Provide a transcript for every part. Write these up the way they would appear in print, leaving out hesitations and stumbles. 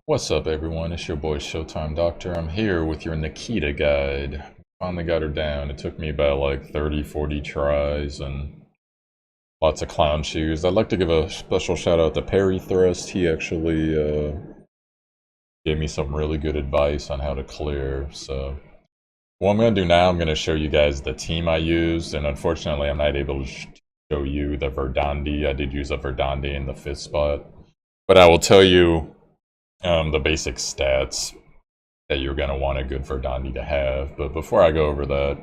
What's up, everyone? It's your boy Showtime Doctor. I'm here with your Nikita guide. Finally got her down. It took me about like 30, 40 tries and lots of clown shoes. I'd like to give a special shout out to Perry Thrust. He actually gave me some really good advice on how to clear. So, what I'm going to do now, I'm going to show you guys the team I used. And unfortunately, I'm not able to show you the Verdandi. I did use a Verdandi in the 5th spot. But I will tell you the basic stats that you're going to want a good Verdandi to have. But before I go over that,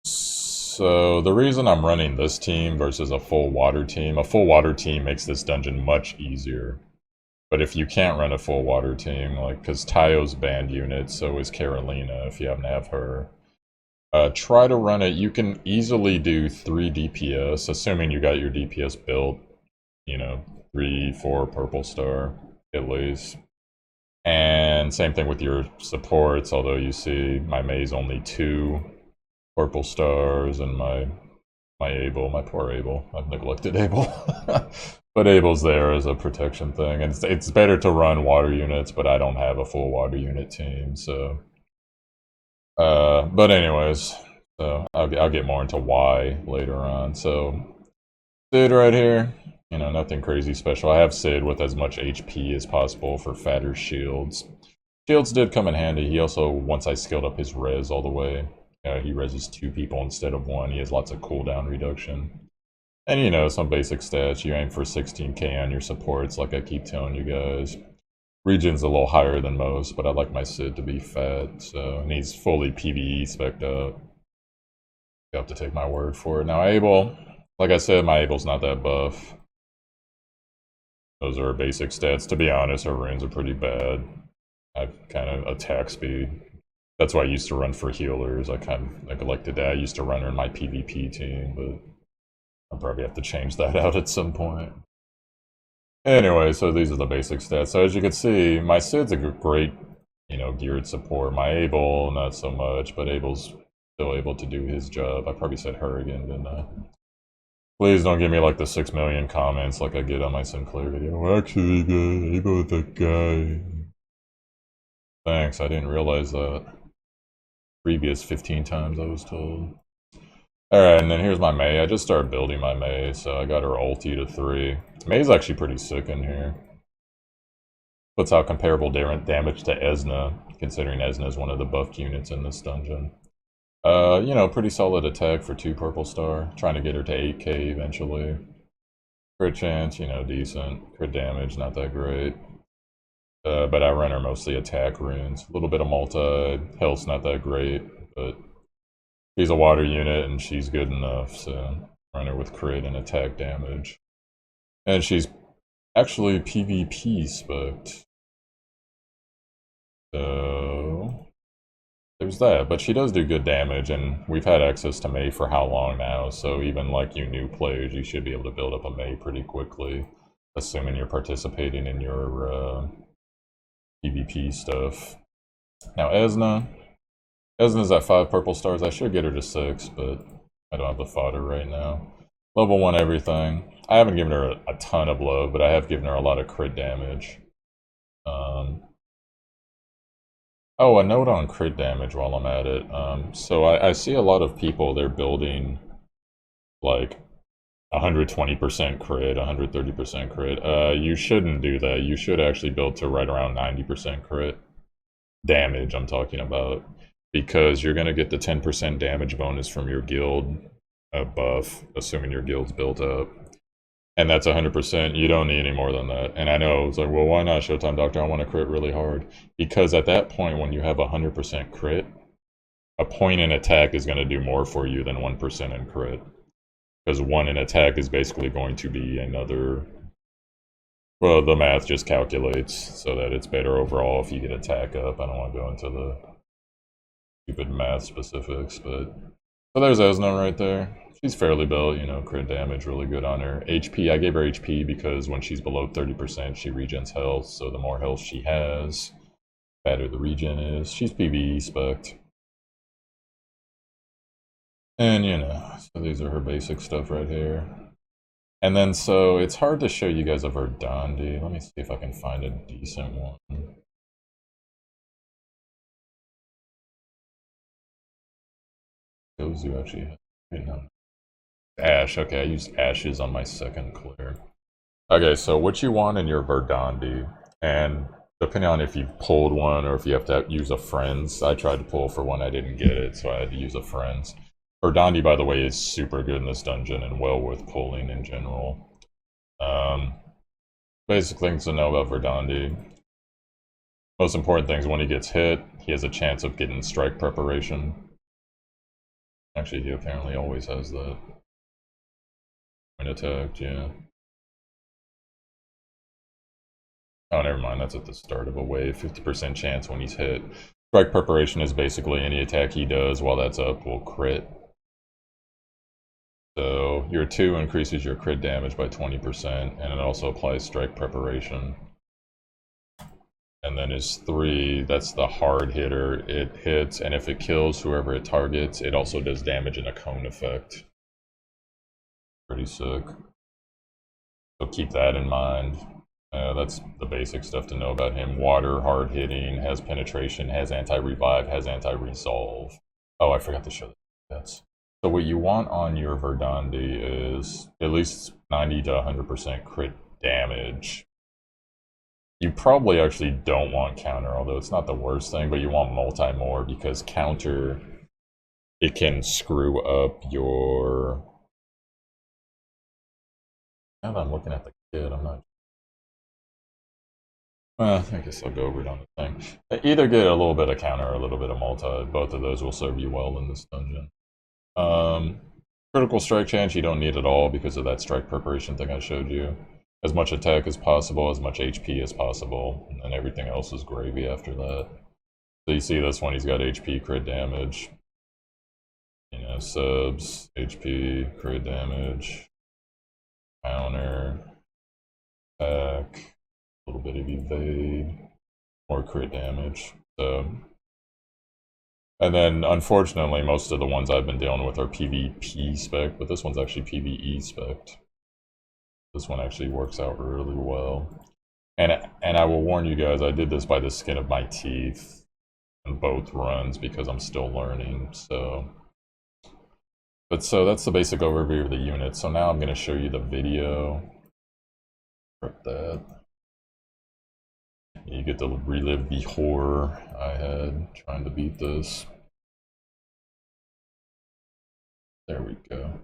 so the reason I'm running this team versus a full water team makes this dungeon much easier. But if you can't run a full water team, like, because Tayo's banned unit, so is Carolina if you happen to have her. Try to run it. You can easily do 3 DPS, assuming you got your DPS built, 3, 4 purple star at least. And same thing with your supports, although you see my May's only 2 purple stars, and my poor Abel. I've neglected Abel. But Abel's there as a protection thing. And it's better to run water units, but I don't have a full water unit team, so. But anyways, so I'll get more into why later on. So, Sid right here. Nothing crazy special. I have Sid with as much HP as possible for fatter shields. Shields did come in handy. He also, once I skilled up his res all the way, he reses 2 people instead of 1. He has lots of cooldown reduction. And some basic stats. You aim for 16k on your supports, like I keep telling you guys. Region's a little higher than most, but I like my Sid to be fat, so, and he's fully PvE spec'd up. You have to take my word for it. Now Abel, like I said, my Abel's not that buff. Those are her basic stats. To be honest, her runes are pretty bad. I've kind of attack speed. That's why I used to run for healers. I kind of neglected that. I used to run her in my PvP team, but I'll probably have to change that out at some point. Anyway, so these are the basic stats. So as you can see, my Sid's a great, geared support. My Abel, not so much, but Abel's still able to do his job. I probably said her again, didn't I? Please don't give me like the 6 million comments like I get on my Sinclair video. Well, actually, Abel is that guy. Thanks, I didn't realize that. Previous 15 times I was told. Alright, and then here's my May. I just started building my May, so I got her ulti to 3. May's actually pretty sick in here. Puts out comparable damage to Esna, considering Esna is one of the buffed units in this dungeon. Pretty solid attack for 2 purple star. Trying to get her to 8k eventually. Crit chance, decent. Crit damage, not that great. But I run her mostly attack runes. A little bit of multi. Health's not that great, but she's a water unit and she's good enough, so run her with crit and attack damage. And she's actually PvP spec'd. So there's that, but she does do good damage, and we've had access to May for how long now, so even like you new players, you should be able to build up a May pretty quickly, assuming you're participating in your PvP stuff. Now Esna's at 5 purple stars. I should get her to 6, but I don't have the fodder right now. Level 1 everything. I haven't given her a ton of love, but I have given her a lot of crit damage. Oh, a note on crit damage while I'm at it. So I see a lot of people, they're building like 120% crit, 130% crit. You shouldn't do that. You should actually build to right around 90% crit damage, I'm talking about. Because you're going to get the 10% damage bonus from your guild buff, assuming your guild's built up. And that's 100%. You don't need any more than that. And I know, it's like, well, why not, Showtime Doctor? I want to crit really hard. Because at that point, when you have 100% crit, a point in attack is going to do more for you than 1% in crit. Because 1 in attack is basically going to be another... Well, the math just calculates so that it's better overall if you get attack up. I don't want to go into the stupid math specifics, but... So there's Esna right there. She's fairly built, crit damage, really good on her. HP, I gave her HP because when she's below 30%, she regens health, so the more health she has, the better the regen is. She's PvE spec'd. And, so these are her basic stuff right here. And then, so it's hard to show you guys a Verdandi. Let me see if I can find a decent one. Those you actually have. Ash, okay, I used ashes on my second clear. Okay, so what you want in your Verdandi, and depending on if you've pulled one or if you have to use a friend's, I tried to pull for one, I didn't get it, so I had to use a friend's. Verdandi, by the way, is super good in this dungeon and well worth pulling in general. Basic things to know about Verdandi. Most important things, when he gets hit, he has a chance of getting strike preparation. Actually, he apparently always has that. When attacked, yeah. Oh, never mind, that's at the start of a wave. 50% chance when he's hit. Strike preparation is basically any attack he does while that's up will crit. So your 2 increases your crit damage by 20%, and it also applies strike preparation. And then his 3, that's the hard hitter. It hits, and if it kills whoever it targets, it also does damage in a cone effect. Pretty sick. So keep that in mind. That's the basic stuff to know about him. Water, hard hitting, has penetration, has anti-revive, has anti-resolve. Oh, I forgot to show that. So what you want on your Verdandi is at least 90 to 100% crit damage. You probably actually don't want counter, although it's not the worst thing, but you want multi-more because counter, it can screw up your... Now that I'm looking at the kid, I'm not... I guess I'll go over it on the thing. Either get a little bit of counter or a little bit of multi. Both of those will serve you well in this dungeon. Critical strike chance you don't need at all because of that strike preparation thing I showed you. As much attack as possible, as much HP as possible, and then everything else is gravy after that. So you see this one, he's got HP, crit damage. You know, subs, HP, crit damage, counter, attack, a little bit of evade, more crit damage. So, and then unfortunately, most of the ones I've been dealing with are PvP spec, but this one's actually PvE spec. This one actually works out really well. And I will warn you guys, I did this by the skin of my teeth in both runs because I'm still learning, so. But so that's the basic overview of the unit. So now I'm going to show you the video. Rip that. You get to relive the horror I had trying to beat this. There we go.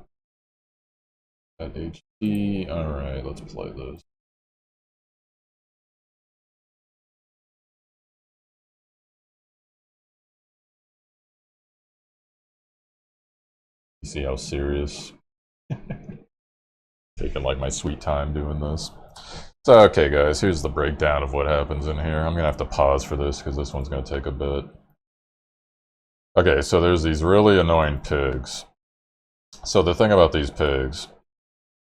At HD. Alright, let's play this. You see how serious? Taking like my sweet time doing this. So, okay guys, here's the breakdown of what happens in here. I'm gonna have to pause for this because this one's gonna take a bit. Okay, so there's these really annoying pigs. So the thing about these pigs,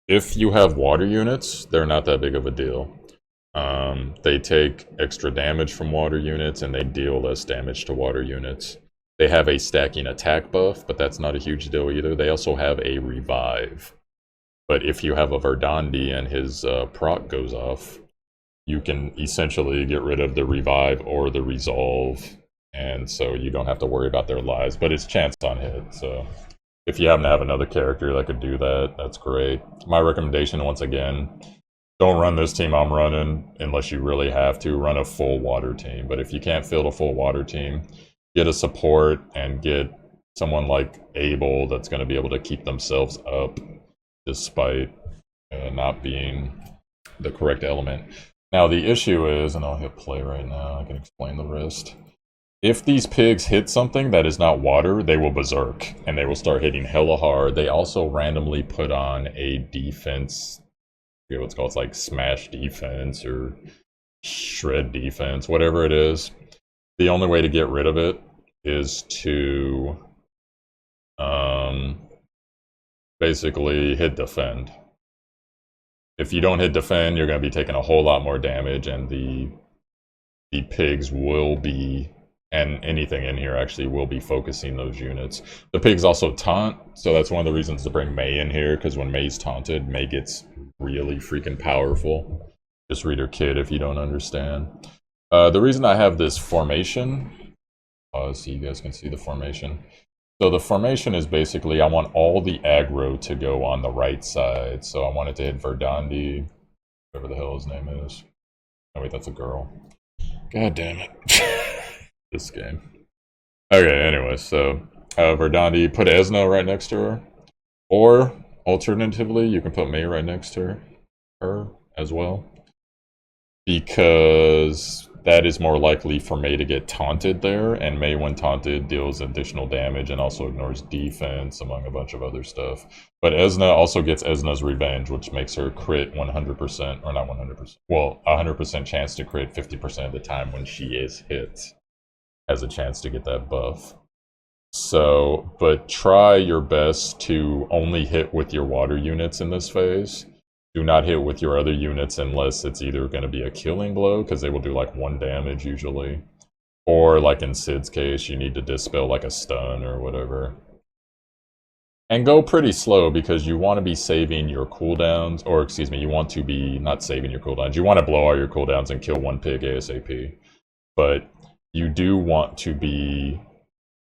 if you have water units, they're not that big of a deal. They take extra damage from water units and they deal less damage to water units. They have a stacking attack buff, but that's not a huge deal either. They also have a revive. But if you have a Verdandi and his proc goes off, you can essentially get rid of the revive or the resolve, and so you don't have to worry about their lives, but it's chance on hit, so if you happen to have another character that could do that, that's great. My recommendation, once again, don't run this team I'm running unless you really have to. Run a full water team, but if you can't field a full water team, get a support and get someone like Abel that's going to be able to keep themselves up despite not being the correct element. Now the issue is, and I'll hit play right now, I can explain the rest. If these pigs hit something that is not water, they will berserk, and they will start hitting hella hard. They also randomly put on a defense, I forget what it's called, it's like smash defense or shred defense, whatever it is. The only way to get rid of it is to basically hit defend. If you don't hit defend, you're going to be taking a whole lot more damage, and the pigs will be And anything in here actually will be focusing those units. The pigs also taunt, so that's one of the reasons to bring Mei in here, because when Mei's taunted, Mei gets really freaking powerful. Just read her kit if you don't understand. The reason I have this formation, so you guys can see the formation. So the formation is basically, I want all the aggro to go on the right side. So I want it to hit Verdandi, whatever the hell his name is. Oh wait, that's a girl. God damn it. This game. Okay, anyway, so Verdandi, put Esna right next to her. Or, alternatively, you can put Mei right next to her as well. Because that is more likely for Mei to get taunted there, and Mei, when taunted, deals additional damage and also ignores defense, among a bunch of other stuff. But Esna also gets Esna's Revenge, which makes her crit 100%, or not 100%, well, 100% chance to crit 50% of the time when she is hit. Has a chance to get that buff. So, but try your best to only hit with your water units in this phase. Do not hit with your other units unless it's either going to be a killing blow, because they will do like 1 damage usually. Or like in Sid's case, you need to dispel like a stun or whatever. And go pretty slow, because you want to be saving your cooldowns, or excuse me, you want to be not saving your cooldowns. You want to blow all your cooldowns and kill 1 pig ASAP. But you do want to be,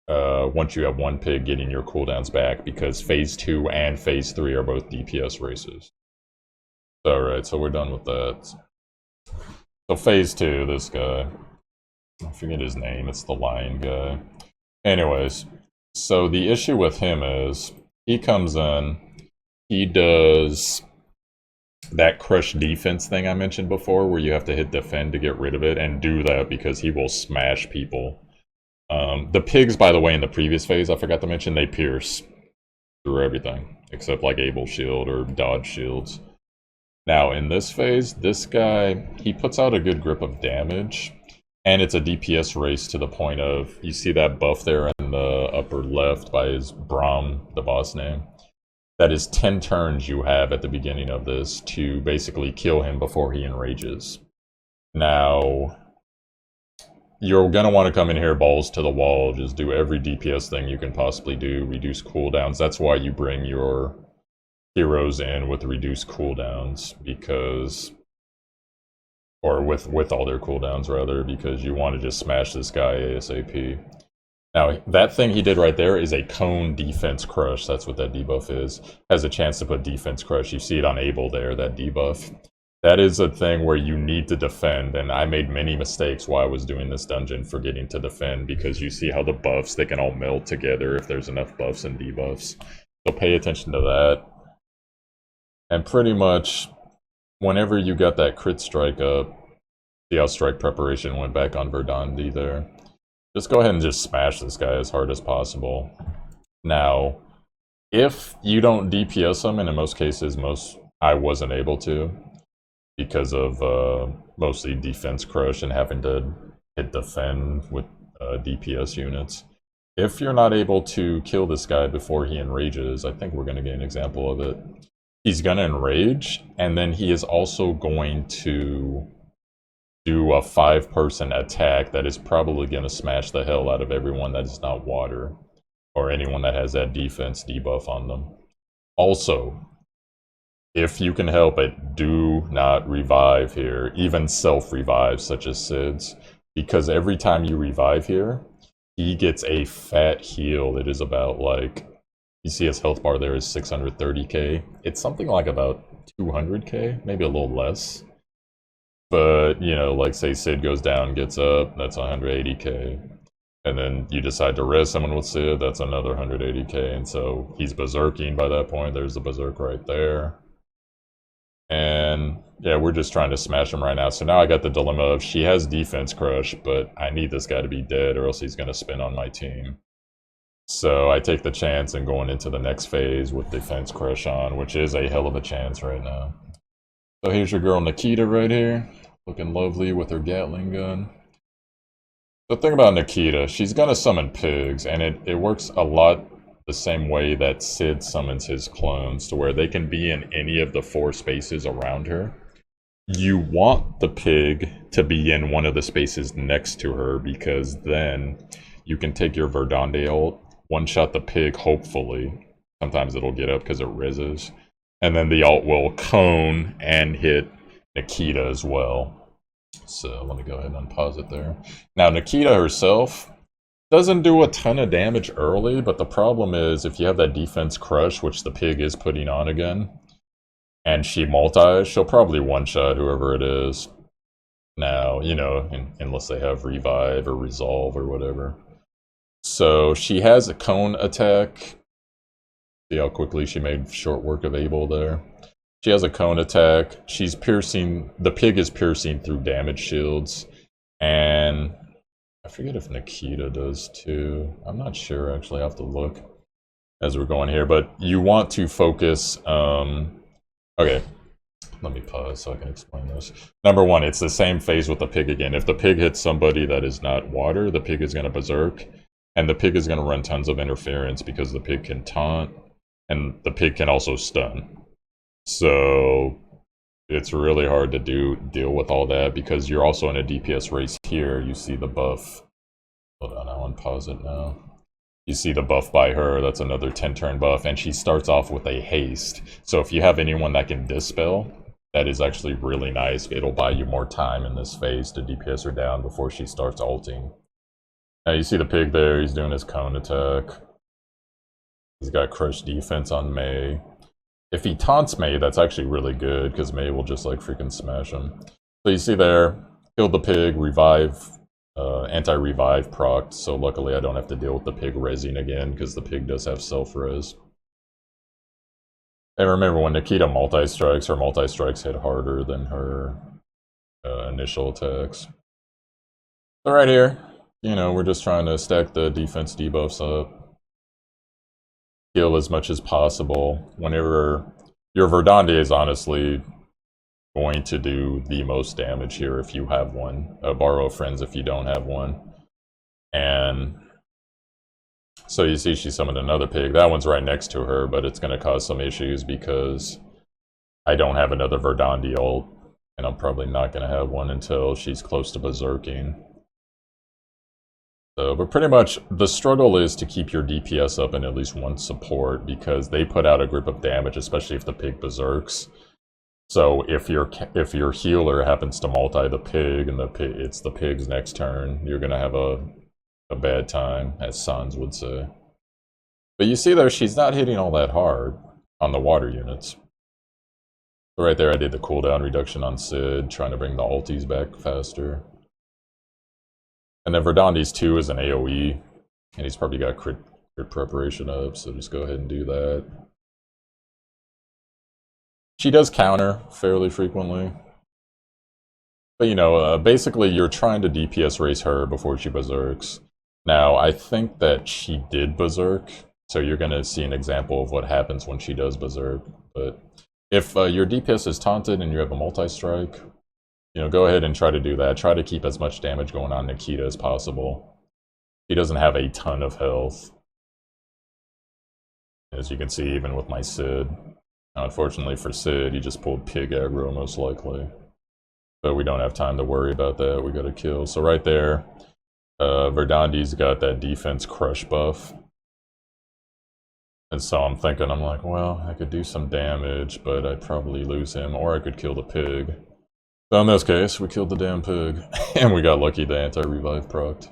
once you have 1 pig, getting your cooldowns back, because Phase 2 and Phase 3 are both DPS races. Alright, so we're done with that. So Phase 2, this guy. I forget his name, it's the lion guy. Anyways, so the issue with him is, he comes in, he does that crush defense thing I mentioned before, where you have to hit defend to get rid of it, and do that because he will smash people. The pigs, by the way, in the previous phase, I forgot to mention, they pierce through everything, except like Able Shield or Dodge Shields. Now, in this phase, this guy, he puts out a good grip of damage, and it's a DPS race to the point of, you see that buff there in the upper left by his Braum, the boss name? That is 10 turns you have at the beginning of this to basically kill him before he enrages. Now, you're going to want to come in here balls to the wall, just do every DPS thing you can possibly do, reduce cooldowns. That's why you bring your heroes in with reduced cooldowns, because, or with all their cooldowns rather, because you want to just smash this guy ASAP. Now, that thing he did right there is a cone defense crush. That's what that debuff is. Has a chance to put defense crush. You see it on Able there, that debuff. That is a thing where you need to defend, and I made many mistakes while I was doing this dungeon forgetting to defend, because you see how the buffs, they can all meld together if there's enough buffs and debuffs. So pay attention to that. And pretty much, whenever you got that crit strike up, see how strike preparation went back on Verdandi there. Just go ahead and just smash this guy as hard as possible. Now, if you don't DPS him, and in most cases, I wasn't able to, because of mostly defense crush and having to hit defend with DPS units. If you're not able to kill this guy before he enrages, I think we're going to get an example of it. He's going to enrage, and then he is also going to do a 5-person attack that is probably going to smash the hell out of everyone that is not water, or anyone that has that defense debuff on them. Also, if you can help it, do not revive here, even self-revive, such as Sid's, because every time you revive here, he gets a fat heal. It is about, like, you see his health bar there is 630k. It's something like about 200k, maybe a little less. But, you know, like say Sid goes down, gets up, that's 180k. And then you decide to res someone with Sid, that's another 180k. And so he's berserking by that point. There's the berserk right there. And yeah, we're just trying to smash him right now. So now I got the dilemma of, she has defense crush, but I need this guy to be dead or else he's going to spin on my team. So I take the chance and going into the next phase with defense crush on, which is a hell of a chance right now. So here's your girl Nikita right here, looking lovely with her Gatling gun. The thing about Nikita, she's gonna summon pigs, and it works a lot the same way that Sid summons his clones, to where they can be in any of the 4 spaces around her. You want the pig to be in one of the spaces next to her, because then you can take your Verdande ult, one-shot the pig, hopefully. Sometimes it'll get up because it rises. And then the ult will cone and hit Nikita as well. So let me go ahead and unpause it there. Now, Nikita herself doesn't do a ton of damage early, but the problem is if you have that defense crush, which the pig is putting on again, and she multis, she'll probably one-shot whoever it is. Now, you know, unless they have revive or resolve or whatever. So she has a cone attack. See how quickly she made short work of Abel there. She has a cone attack. She's piercing, the pig is piercing through damage shields. And I forget if Nikita does too. I'm not sure, actually. I have to look as we're going here. But you want to focus, okay, let me pause so I can explain this. Number one, it's the same phase with the pig again. If the pig hits somebody that is not water, the pig is going to berserk. And the pig is going to run tons of interference because the pig can taunt. And the pig can also stun. So it's really hard to deal with all that because you're also in a DPS race here. You see the buff. Hold on, I'll unpause it now. You see the buff by her. That's another 10-turn buff. And she starts off with a haste. So if you have anyone that can dispel, that is actually really nice. It'll buy you more time in this phase to DPS her down before she starts ulting. Now you see the pig there. He's doing his cone attack. He's got crush defense on Mei. If he taunts Mei, that's actually really good, because Mei will just like freaking smash him. So you see there, killed the pig, revive, anti-revive procced, so luckily I don't have to deal with the pig rezzing again, because the pig does have self-res. And remember, when Nikita multi-strikes, her multi-strikes hit harder than her initial attacks. So right here, you know, we're just trying to stack the defense debuffs up. Heal as much as possible. Whenever your Verdande is honestly going to do the most damage here if you have one. Borrow friends if you don't have one. And so you see she summoned another pig. That one's right next to her, but it's going to cause some issues because I don't have another Verdande ult, and I'm probably not going to have one until she's close to berserking. So, but pretty much the struggle is to keep your DPS up in at least one support, because they put out a grip of damage, especially if the pig berserks. So if your healer happens to multi the pig and it's the pig's next turn, you're gonna have a bad time, as Sans would say. But you see there, she's not hitting all that hard on the water units. So right there, I did the cooldown reduction on Sid, trying to bring the ultis back faster. And then Verdande's 2 is an AoE, and he's probably got crit preparation up, so just go ahead and do that. She does counter fairly frequently. But you know, basically you're trying to DPS race her before she berserks. Now, I think that she did berserk, so you're going to see an example of what happens when she does berserk. But if your DPS is taunted and you have a multi-strike, you know, go ahead and try to do that. Try to keep as much damage going on Nikita as possible. She doesn't have a ton of health, as you can see, even with my Sid. Now, unfortunately for Sid, he just pulled pig aggro most likely. But we don't have time to worry about that. We got to kill. So right there, Verdande's got that defense crush buff. And so I'm thinking, I'm like, well, I could do some damage, but I'd probably lose him, or I could kill the pig. So in this case, we killed the damn pig, and we got lucky the anti-revive procced.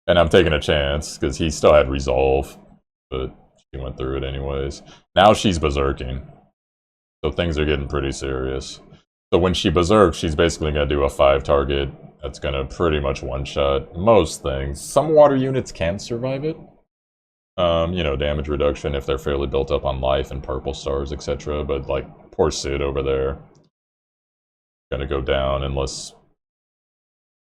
And I'm taking a chance, because he still had resolve, but she went through it anyways. Now she's berserking, so things are getting pretty serious. So when she berserks, she's basically going to do a 5-target. That's going to pretty much one-shot most things. Some water units can survive it. You know, damage reduction if they're fairly built up on life and purple stars, etc. But like, poor Sid over there. Gonna go down unless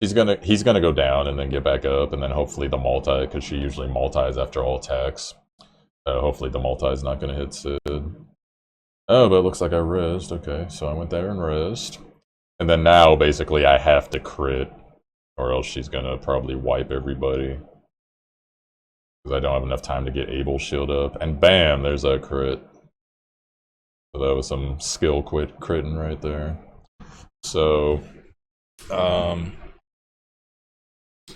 he's gonna go down and then get back up, and then hopefully the multi, because she usually multis after all attacks. Hopefully the multi is not gonna hit Sid. Oh, but it looks like I rezzed. Okay, so I went there and rezzed, and then now basically I have to crit, or else she's gonna probably wipe everybody, because I don't have enough time to get Abel's shield up. And bam, there's that crit. So that was some skill critting right there. So, um,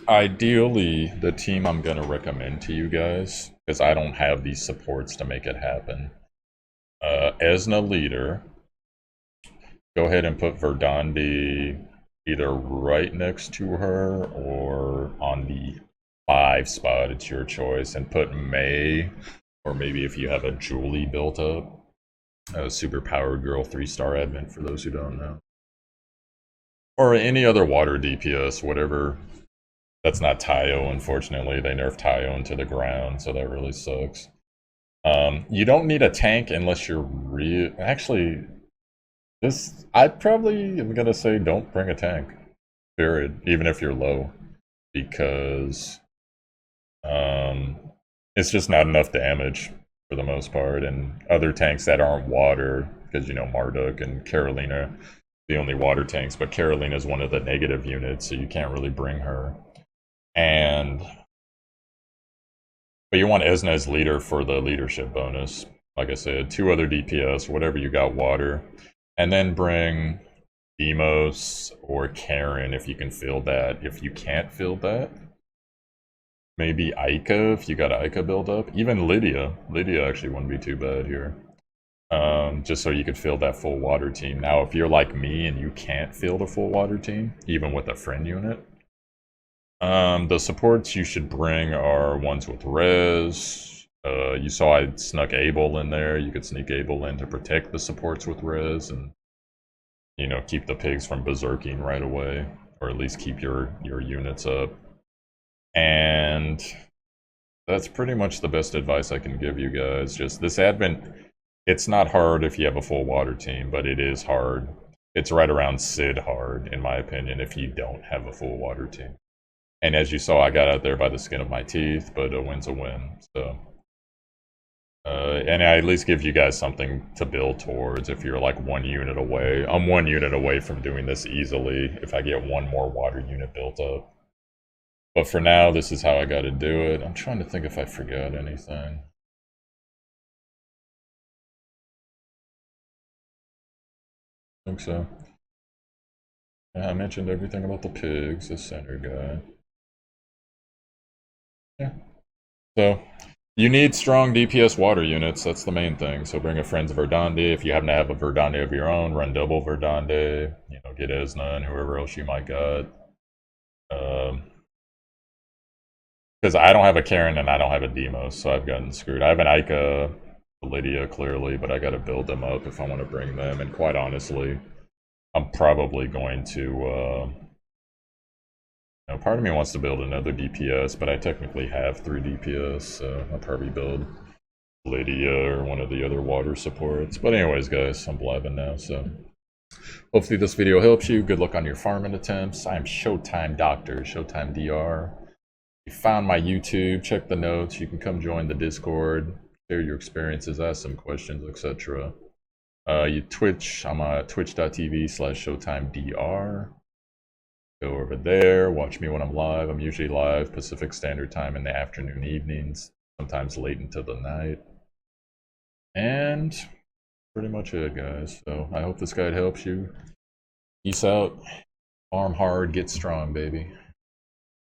ideally, the team I'm going to recommend to you guys, because I don't have these supports to make it happen. Esna leader, go ahead and put Verdandi either right next to her or on the 5 spot. It's your choice. And put May, or maybe if you have a Julie built up, a super powered girl 3-star advent for those who don't know. Or any other water DPS, whatever. That's not Tayo, unfortunately. They nerfed Tayo into the ground, so that really sucks. You don't need a tank unless you're real. Actually, this I probably am gonna say don't bring a tank. Period. Even if you're low, because it's just not enough damage for the most part. And other tanks that aren't water, because you know Marduk and Carolina, the only water tanks, but Carolina is one of the negative units, so you can't really bring her. And but you want Esna as leader for the leadership bonus. Like I said, 2 other DPS, whatever you got water. And then bring Demos or Karen if you can field that. If you can't field that, maybe Ica if you got Ica build up. Even Lydia. Lydia actually wouldn't be too bad here. Just so you could field that full water team. Now, if you're like me and you can't field a full water team, even with a friend unit, the supports you should bring are ones with res. You saw I snuck Abel in there. You could sneak Abel in to protect the supports with res and, you know, keep the pigs from berserking right away, or at least keep your units up. And that's pretty much the best advice I can give you guys. Just this advent, it's not hard if you have a full water team, but it is hard. It's right around Sid hard, in my opinion, if you don't have a full water team. And as you saw, I got out there by the skin of my teeth, but a win's a win. So, and I at least give you guys something to build towards if you're like 1 unit away. I'm 1 unit away from doing this easily if I get 1 more water unit built up. But for now, this is how I got to do it. I'm trying to think if I forgot anything. I think so. Yeah, I mentioned everything about the pigs, the center guy. Yeah. So, you need strong DPS water units, that's the main thing. So bring a Friends of Verdandi. If you happen to have a Verdandi of your own, run double Verdandi. You know, get Esna and whoever else you might got. Because I don't have a Karen and I don't have a Demos, so I've gotten screwed. I have an Ica, Lydia, clearly, but I gotta build them up if I want to bring them. And quite honestly, I'm probably going to... Now, part of me wants to build another DPS, but I technically have 3 DPS, so I'll probably build Lydia or one of the other water supports. But anyways, guys, I'm blabbing now, so hopefully this video helps you. Good luck on your farming attempts. I am Showtime Doctor, Showtime DR. If you found my YouTube, check the notes. You can come join the Discord, share your experiences, ask some questions, etc. You Twitch, I'm at twitch.tv/ShowtimeDR. Go over there, watch me when I'm live. I'm usually live Pacific Standard Time in the afternoon, evenings, sometimes late into the night. And pretty much it, guys. So I hope this guide helps you. Peace out. Farm hard, get strong, baby.